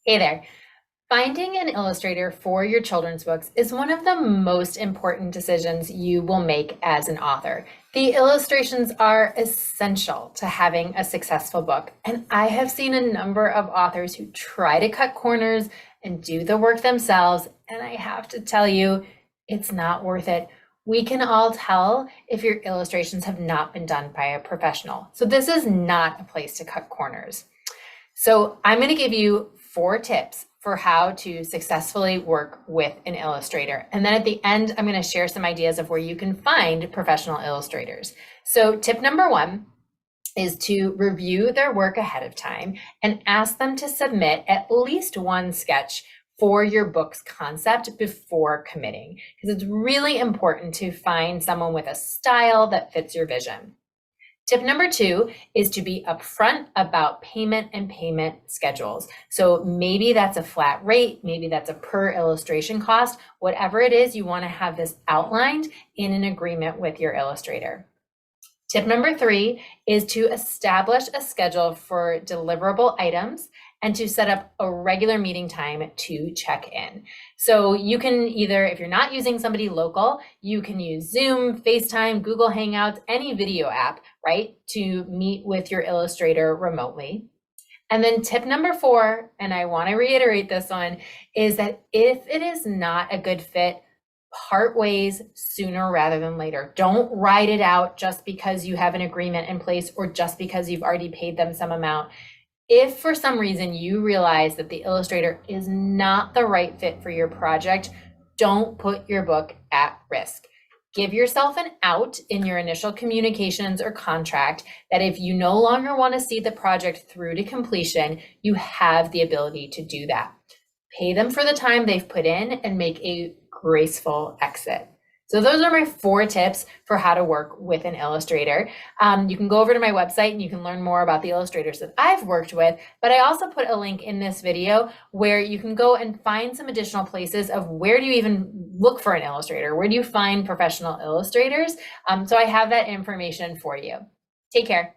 Hey there. Finding an illustrator for your children's books is one of the most important decisions you will make as an author. The illustrations are essential to having a successful book, and I have seen a number of authors who try to cut corners and do the work themselves, and I have to tell you, it's not worth it. We can all tell if your illustrations have not been done by a professional. So this is not a place to cut corners. So I'm going to give you 4 tips for how to successfully work with an illustrator. And then at the end, I'm going to share some ideas of where you can find professional illustrators. So tip number 1 is to review their work ahead of time and ask them to submit at least one sketch for your book's concept before committing, because it's really important to find someone with a style that fits your vision. Tip number 2 is to be upfront about payment and payment schedules. So maybe that's a flat rate, maybe that's a per illustration cost, whatever it is, you want to have this outlined in an agreement with your illustrator. Tip number 3 is to establish a schedule for deliverable items and to set up a regular meeting time to check in. So you can either, if you're not using somebody local, you can use Zoom, FaceTime, Google Hangouts, any video app, right, to meet with your illustrator remotely. And then tip number 4, and I want to reiterate this one, is that if it is not a good fit, part ways sooner rather than later. Don't ride it out just because you have an agreement in place or just because you've already paid them some amount. If for some reason you realize that the illustrator is not the right fit for your project, don't put your book at risk. Give yourself an out in your initial communications or contract that if you no longer want to see the project through to completion, you have the ability to do that. Pay them for the time they've put in and make a graceful exit. So those are my 4 tips for how to work with an illustrator. You can go over to my website and you can learn more about the illustrators that I've worked with, but I also put a link in this video where you can go and find some additional places of where do you even look for an illustrator? Where do you find professional illustrators? So I have that information for you. Take care.